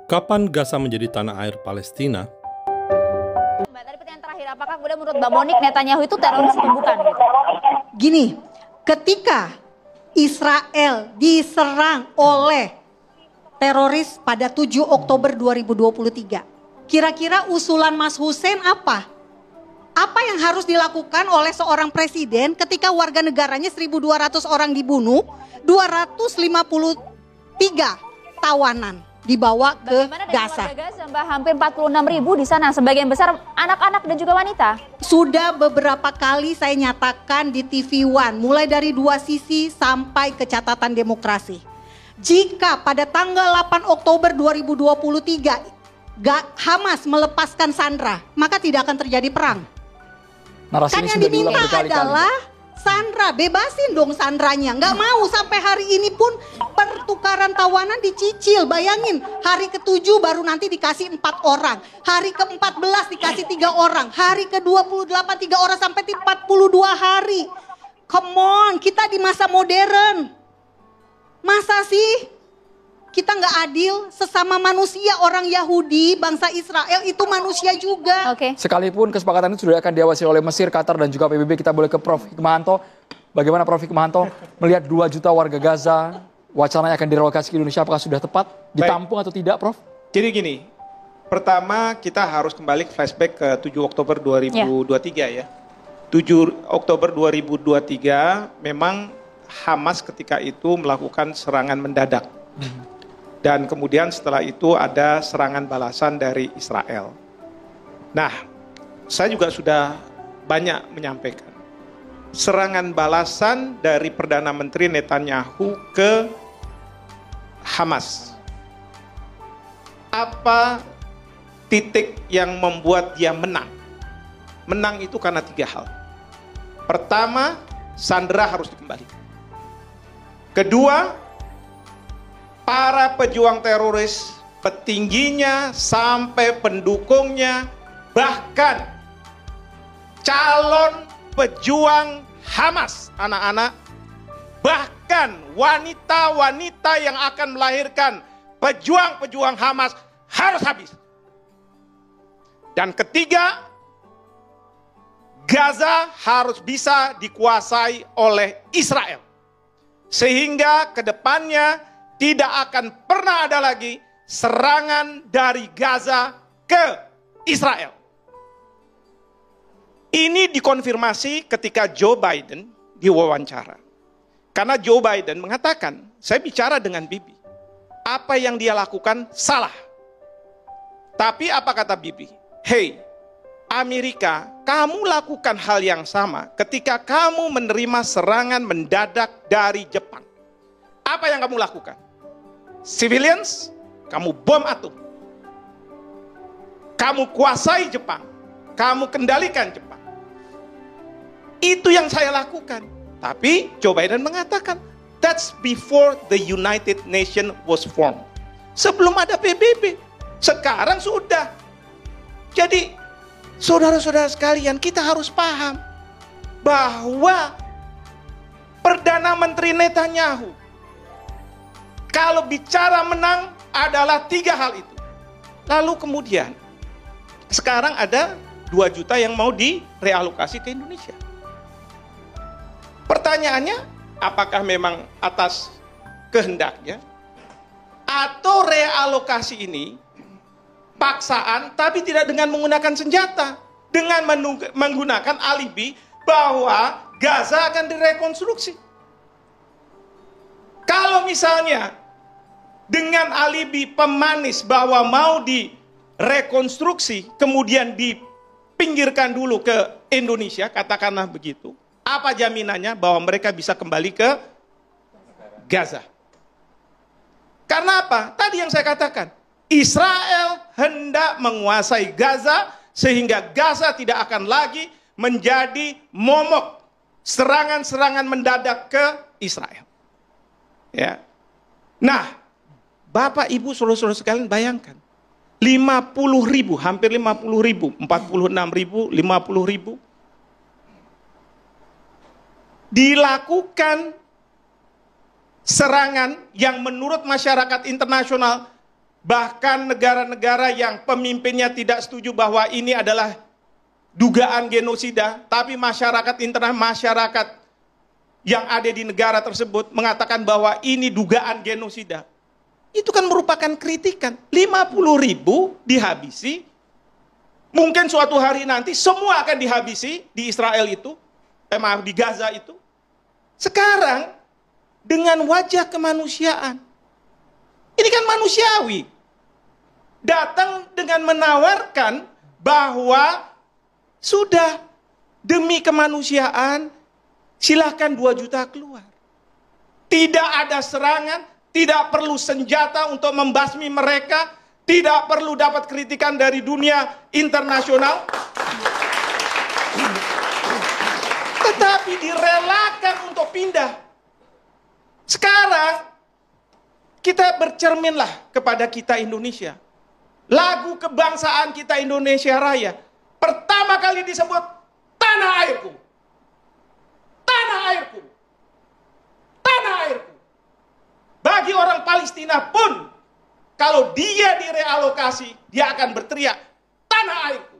Kapan Gaza menjadi tanah air Palestina? Mbak, tadi pertanyaan terakhir, apakah kemudian menurut Mbak Monik Netanyahu itu teroris atau bukan? Gitu? Gini, ketika Israel diserang oleh teroris pada 7 Oktober 2023, kira-kira usulan Mas Hussein apa? Apa yang harus dilakukan oleh seorang presiden ketika warga negaranya 1.200 orang dibunuh, 253 tawanan dibawa ke Gaza? Warga Gaza, Mbak, hampir 46.000 di sana, sebagian besar anak-anak dan juga wanita. Sudah beberapa kali saya nyatakan di TV One, mulai dari dua sisi sampai ke catatan demokrasi. Jika pada tanggal 8 Oktober 2023 Hamas melepaskan Sandra, maka tidak akan terjadi perang. Narasi Kan ini yang sudah diulang diminta berkali-kali. adalah Sandra, bebasin dong Sandranya. Nggak mau sampai hari ini pun pertukaran tawanan dicicil. Bayangin, hari ke-7 baru nanti dikasih 4 orang. Hari ke-14 dikasih 3 orang. Hari ke-28 3 orang sampai 42 hari. Come on, kita di masa modern. Masa sih kita nggak adil sesama manusia? Orang Yahudi, bangsa Israel itu manusia juga. Oke. Sekalipun kesepakatan itu sudah akan diawasi oleh Mesir, Qatar, dan juga PBB, kita boleh ke Prof. Hikmahanto. Bagaimana Prof. Hikmahanto melihat 2 juta warga Gaza, wacananya akan direlokasi ke Indonesia, apakah sudah tepat ditampung atau tidak, Prof? Jadi gini, pertama kita harus kembali flashback ke 7 Oktober 2023 ya. 7 Oktober 2023 memang Hamas ketika itu melakukan serangan mendadak. Dan kemudian setelah itu ada serangan balasan dari Israel. Nah, saya juga sudah banyak menyampaikan. Serangan balasan dari Perdana Menteri Netanyahu ke Hamas. Apa titik yang membuat dia menang? Menang itu karena 3 hal. Pertama, Sandra harus dikembalikan. Kedua, para pejuang teroris, petingginya sampai pendukungnya, bahkan calon pejuang Hamas, anak-anak, bahkan wanita-wanita yang akan melahirkan pejuang-pejuang Hamas harus habis. Dan ketiga, Gaza harus bisa dikuasai oleh Israel. Sehingga ke depannya tidak akan pernah ada lagi serangan dari Gaza ke Israel. Ini dikonfirmasi ketika Joe Biden diwawancara. Karena Joe Biden mengatakan, saya bicara dengan Bibi. Apa yang dia lakukan salah. Tapi apa kata Bibi? Hey, Amerika, kamu lakukan hal yang sama ketika kamu menerima serangan mendadak dari Jepang. Apa yang kamu lakukan? Civilians, kamu bom atom. Kamu kuasai Jepang. Kamu kendalikan Jepang. Itu yang saya lakukan. Tapi Joe Biden mengatakan, that's before the United Nations was formed. Sebelum ada PBB. Sekarang sudah. Jadi, saudara-saudara sekalian, kita harus paham bahwa Perdana Menteri Netanyahu, kalau bicara menang adalah 3 hal itu. Lalu kemudian, sekarang ada 2 juta yang mau direalokasi ke Indonesia. Pertanyaannya, apakah memang atas kehendaknya? Atau realokasi ini paksaan tapi tidak dengan menggunakan senjata. Dengan menggunakan alibi bahwa Gaza akan direkonstruksi. Kalau misalnya dengan alibi pemanis bahwa mau direkonstruksi, kemudian dipinggirkan dulu ke Indonesia, katakanlah begitu. Apa jaminannya bahwa mereka bisa kembali ke Gaza? Karena apa? Tadi yang saya katakan, Israel hendak menguasai Gaza, sehingga Gaza tidak akan lagi menjadi momok serangan-serangan mendadak ke Israel. Ya. Nah, Bapak, Ibu, saudara-saudara sekalian bayangkan. 50.000, hampir 50.000, 46.000, 50.000. Dilakukan serangan yang menurut masyarakat internasional bahkan negara-negara yang pemimpinnya tidak setuju bahwa ini adalah dugaan genosida, tapi masyarakat masyarakat yang ada di negara tersebut mengatakan bahwa ini dugaan genosida. Itu kan merupakan kritikan. 50.000 dihabisi, mungkin suatu hari nanti semua akan dihabisi di Israel itu, di Gaza itu. Sekarang dengan wajah kemanusiaan, ini kan manusiawi, datang dengan menawarkan bahwa sudah demi kemanusiaan silahkan 2 juta keluar. Tidak ada serangan, tidak perlu senjata untuk membasmi mereka, tidak perlu dapat kritikan dari dunia internasional. Tetapi direlakan untuk pindah. Sekarang kita bercerminlah kepada kita Indonesia. Lagu kebangsaan kita Indonesia Raya pertama kali disebut tanah airku. Tanah airku. Tanah airku. Bagi orang Palestina pun, kalau dia direalokasi, dia akan berteriak, tanah airku.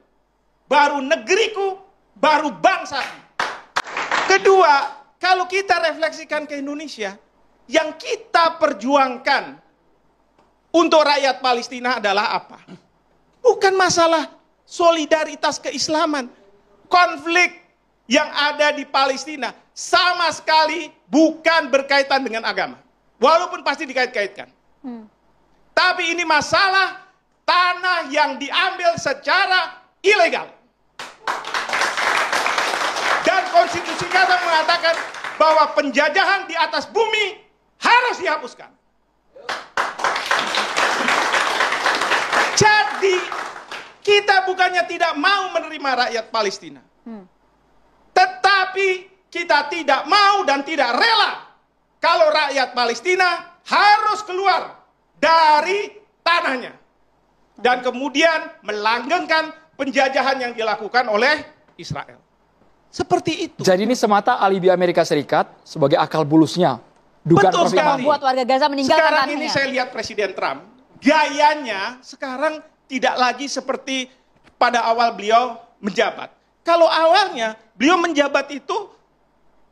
Baru negeriku, baru bangsaku. Kedua, kalau kita refleksikan ke Indonesia, yang kita perjuangkan untuk rakyat Palestina adalah apa? Bukan masalah solidaritas keislaman. Konflik yang ada di Palestina sama sekali bukan berkaitan dengan agama. Walaupun pasti dikait-kaitkan. Tapi ini masalah tanah yang diambil secara ilegal. Dan konstitusi kita mengatakan bahwa penjajahan di atas bumi harus dihapuskan. Jadi kita bukannya tidak mau menerima rakyat Palestina. Tetapi kita tidak mau dan tidak rela kalau rakyat Palestina harus keluar dari tanahnya. Dan kemudian melanggengkan penjajahan yang dilakukan oleh Israel. Seperti itu. Jadi ini semata alibi Amerika Serikat sebagai akal bulusnya. Dugaan Betul sekali. Buat warga Gaza meninggalkan Sekarang tanahnya. ini saya lihat Presiden Trump, gayanya sekarang tidak lagi seperti pada awal beliau menjabat. Kalau awalnya beliau menjabat itu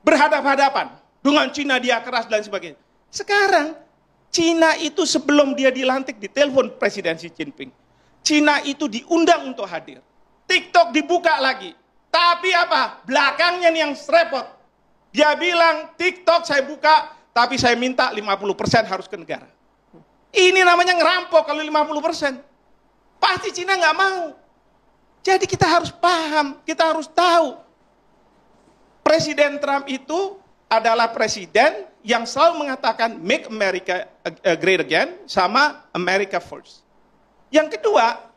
berhadapan-hadapan dengan Cina, dia keras dan sebagainya. Sekarang Cina itu sebelum dia dilantik ditelepon Presiden Xi Jinping. Cina itu diundang untuk hadir. TikTok dibuka lagi. Tapi apa? Belakangnya nih yang repot. Dia bilang TikTok saya buka, tapi saya minta 50% harus ke negara. Ini namanya ngerampok kalau 50%. Pasti Cina nggak mau. Jadi kita harus paham, kita harus tahu. Presiden Trump itu adalah presiden yang selalu mengatakan make America great again sama America first. Yang kedua,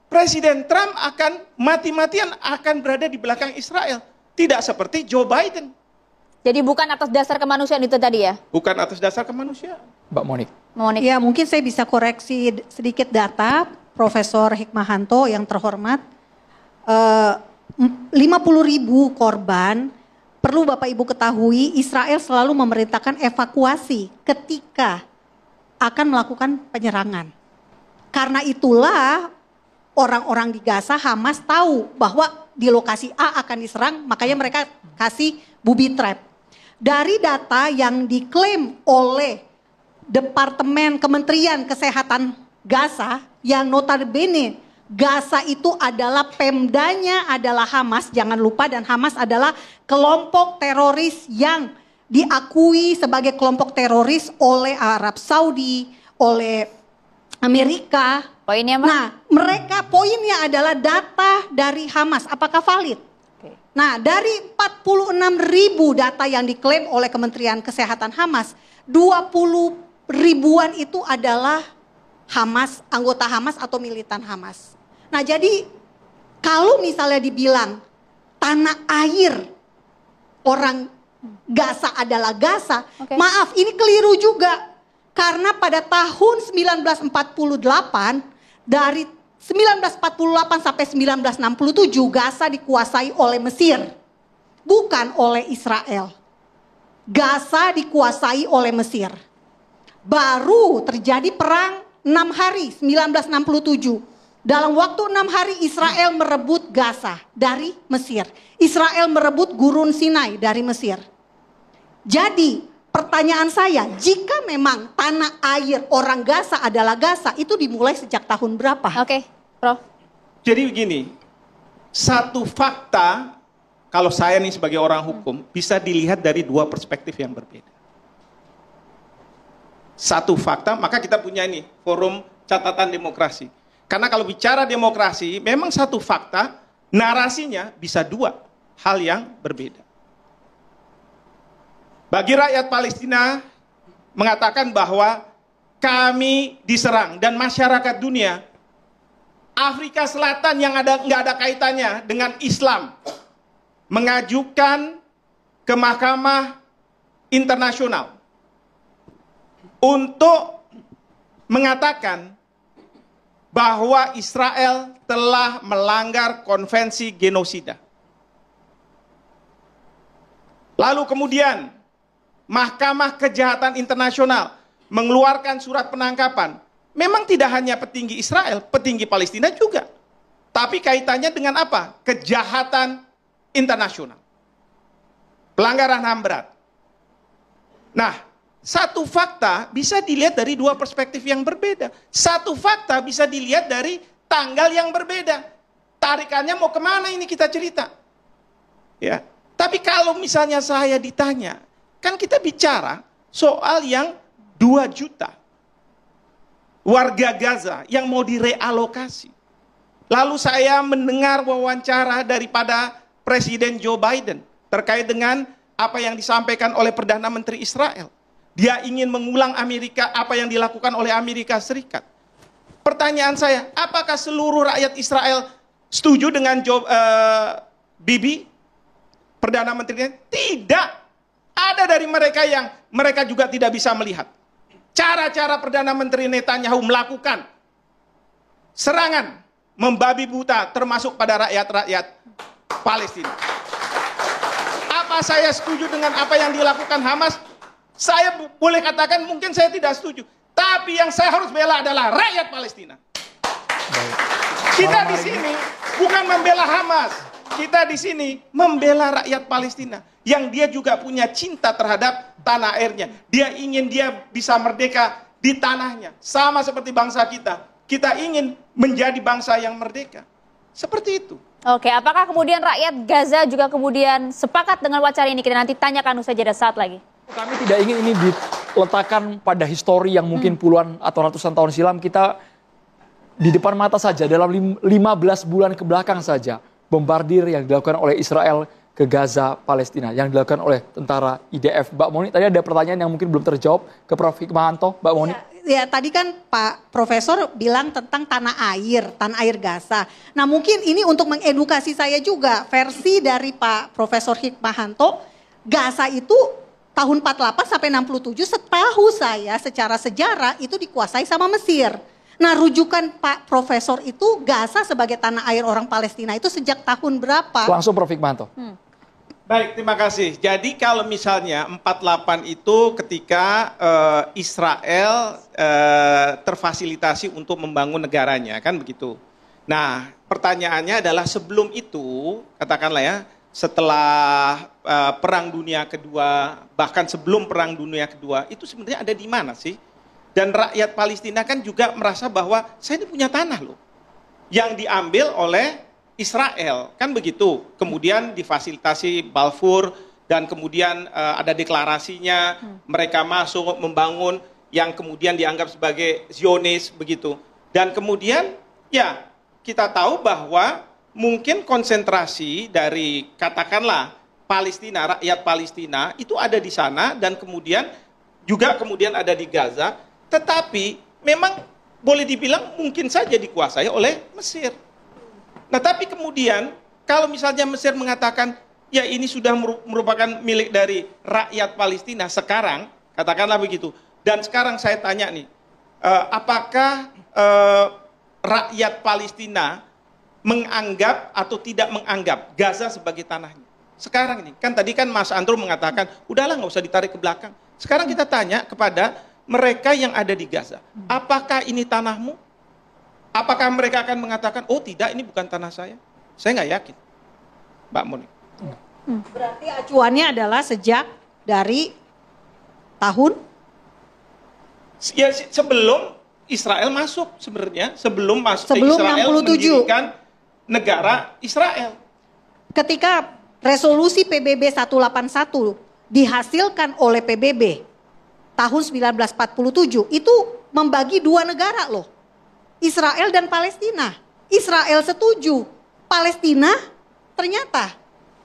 Presiden Trump akan mati-matian akan berada di belakang Israel. Tidak seperti Joe Biden. Jadi bukan atas dasar kemanusiaan itu tadi ya? Bukan atas dasar kemanusiaan. Mbak Monik. Ya mungkin saya bisa koreksi sedikit data Profesor Hikmahanto yang terhormat. 50.000 korban, perlu Bapak Ibu ketahui Israel selalu memerintahkan evakuasi ketika akan melakukan penyerangan. Karena itulah orang-orang di Gaza, Hamas tahu bahwa di lokasi A akan diserang, makanya mereka kasih booby trap. Dari data yang diklaim oleh Departemen Kementerian Kesehatan Gaza, yang notabene Gaza itu adalah pemdanya adalah Hamas, jangan lupa, dan Hamas adalah kelompok teroris yang diakui sebagai kelompok teroris oleh Arab Saudi, oleh Amerika. Poinnya, Mbak? Nah, mereka poinnya adalah data dari Hamas, apakah valid? Nah, dari 46.000 data yang diklaim oleh Kementerian Kesehatan Hamas, 20 ribuan itu adalah Hamas, anggota Hamas atau militan Hamas. Nah, jadi kalau misalnya dibilang tanah air orang Gaza adalah Gaza, maaf, ini keliru juga. Karena pada tahun 1948, dari 1948 sampai 1967 Gaza dikuasai oleh Mesir, bukan oleh Israel. Gaza dikuasai oleh Mesir. Baru terjadi perang 6 hari 1967. Dalam waktu 6 hari Israel merebut Gaza dari Mesir. Israel merebut Gurun Sinai dari Mesir. Jadi pertanyaan saya, jika memang tanah air orang Gaza adalah Gaza, itu dimulai sejak tahun berapa? Oke, Prof. Jadi begini, satu fakta kalau saya nih sebagai orang hukum bisa dilihat dari dua perspektif yang berbeda. Satu fakta, maka kita punya ini forum catatan demokrasi. Karena kalau bicara demokrasi, memang satu fakta, narasinya bisa dua hal yang berbeda. Bagi rakyat Palestina mengatakan bahwa kami diserang dan masyarakat dunia, Afrika Selatan yang nggak ada kaitannya dengan Islam, mengajukan ke Mahkamah Internasional untuk mengatakan bahwa Israel telah melanggar konvensi genosida. Lalu kemudian Mahkamah Kejahatan Internasional mengeluarkan surat penangkapan. Memang tidak hanya petinggi Israel, petinggi Palestina juga. Tapi kaitannya dengan apa? Kejahatan internasional. Pelanggaran HAM berat. Nah, satu fakta bisa dilihat dari dua perspektif yang berbeda. Satu fakta bisa dilihat dari tanggal yang berbeda. Tarikannya mau kemana ini kita cerita. Ya. Tapi kalau misalnya saya ditanya, kan kita bicara soal yang 2 juta warga Gaza yang mau direalokasi. Lalu saya mendengar wawancara daripada Presiden Joe Biden terkait dengan apa yang disampaikan oleh Perdana Menteri Israel. Dia ingin mengulang Amerika, apa yang dilakukan oleh Amerika Serikat. Pertanyaan saya, apakah seluruh rakyat Israel setuju dengan Bibi, Perdana Menterinya? Tidak. Ada dari mereka yang mereka juga tidak bisa melihat. Cara-cara Perdana Menteri Netanyahu melakukan serangan membabi buta termasuk pada rakyat-rakyat Palestina. Apa saya setuju dengan apa yang dilakukan Hamas? Saya boleh katakan mungkin saya tidak setuju. Tapi yang saya harus bela adalah rakyat Palestina. Kita di sini bukan membela Hamas. Kita di sini membela rakyat Palestina. Yang dia juga punya cinta terhadap tanah airnya. Dia ingin dia bisa merdeka di tanahnya. Sama seperti bangsa kita. Kita ingin menjadi bangsa yang merdeka. Seperti itu. Oke, apakah kemudian rakyat Gaza juga kemudian sepakat dengan wacana ini? Kita nanti tanyakan usai jeda saat lagi. Kami tidak ingin ini diletakkan pada histori yang mungkin puluhan atau ratusan tahun silam. Kita di depan mata saja, dalam 15 bulan ke belakang saja, bombardir yang dilakukan oleh Israel ke Gaza, Palestina, yang dilakukan oleh tentara IDF. Mbak Moni, tadi ada pertanyaan yang mungkin belum terjawab ke Prof. Hikmahanto. Mbak Moni. Ya, tadi kan Pak Profesor bilang tentang tanah air Gaza. Nah, mungkin ini untuk mengedukasi saya juga, versi dari Pak Profesor Hikmahanto, Gaza itu tahun 48 sampai 67 setahu saya secara sejarah itu dikuasai sama Mesir. Nah, rujukan Pak Profesor itu Gaza sebagai tanah air orang Palestina itu sejak tahun berapa? Langsung Prof. Hikmahanto. Baik, terima kasih. Jadi kalau misalnya 48 itu ketika Israel terfasilitasi untuk membangun negaranya, kan begitu. Nah, pertanyaannya adalah sebelum itu, katakanlah ya, setelah Perang Dunia Kedua, bahkan sebelum Perang Dunia Kedua, itu sebenarnya ada di mana sih? Dan rakyat Palestina kan juga merasa bahwa saya ini punya tanah loh, yang diambil oleh Israel, kan begitu. Kemudian difasilitasi Balfour dan kemudian ada deklarasinya, mereka masuk membangun yang kemudian dianggap sebagai Zionis begitu. Dan kemudian ya kita tahu bahwa mungkin konsentrasi dari katakanlah Palestina, rakyat Palestina itu ada di sana dan kemudian juga kemudian ada di Gaza, tetapi memang boleh dibilang mungkin saja dikuasai oleh Mesir. Nah, tapi kemudian kalau misalnya Mesir mengatakan ya ini sudah merupakan milik dari rakyat Palestina sekarang, katakanlah begitu. Dan sekarang saya tanya nih, apakah rakyat Palestina menganggap atau tidak menganggap Gaza sebagai tanahnya? Sekarang ini, kan tadi kan Mas Andro mengatakan, udahlah nggak usah ditarik ke belakang. Sekarang kita tanya kepada mereka yang ada di Gaza. Apakah ini tanahmu? Apakah mereka akan mengatakan, oh tidak, ini bukan tanah saya? Saya nggak yakin, Mbak Monik. Berarti acuannya adalah sejak dari tahun? Ya, sebelum Israel masuk sebenarnya, sebelum Sebelum Israel 67. mendirikan negara Israel. Ketika resolusi PBB 181 dihasilkan oleh PBB tahun 1947, itu membagi dua negara loh. Israel dan Palestina. Israel setuju, Palestina ternyata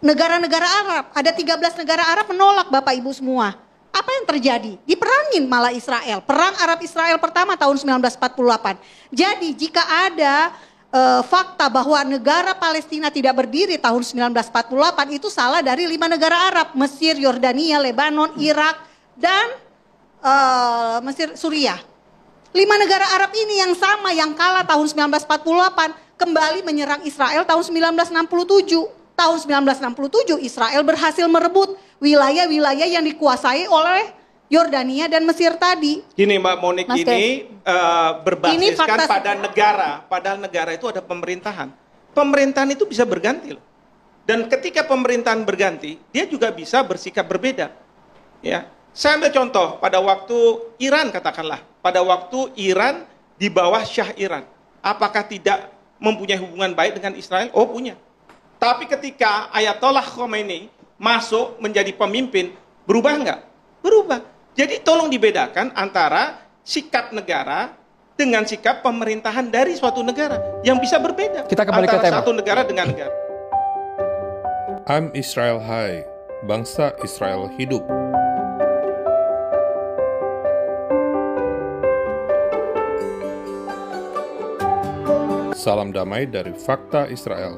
negara-negara Arab, ada 13 negara Arab menolak Bapak Ibu semua. Apa yang terjadi? Diperangin malah Israel. Perang Arab-Israel pertama tahun 1948. Jadi jika ada fakta bahwa negara Palestina tidak berdiri tahun 1948, itu salah dari 5 negara Arab. Mesir, Yordania, Lebanon, Irak, dan Mesir, Suriah. 5 negara Arab ini yang sama, yang kalah tahun 1948, kembali menyerang Israel tahun 1967. Tahun 1967 Israel berhasil merebut wilayah-wilayah yang dikuasai oleh Yordania dan Mesir tadi. Gini Mbak Monik, Mas ini berbasiskan fakta- pada negara. Padahal negara itu ada pemerintahan. Pemerintahan itu bisa berganti loh. Dan ketika pemerintahan berganti, dia juga bisa bersikap berbeda. Ya, saya ambil contoh pada waktu Iran katakanlah, pada waktu Iran di bawah Syah Iran, apakah tidak mempunyai hubungan baik dengan Israel? Oh punya. Tapi ketika Ayatollah Khomeini masuk menjadi pemimpin, berubah nggak? Berubah. Jadi tolong dibedakan antara sikap negara dengan sikap pemerintahan dari suatu negara yang bisa berbeda. Kita kembali ke antara tema. satu negara dengan negara. I'm Israel Hai, bangsa Israel hidup. Salam damai dari Fakta Israel.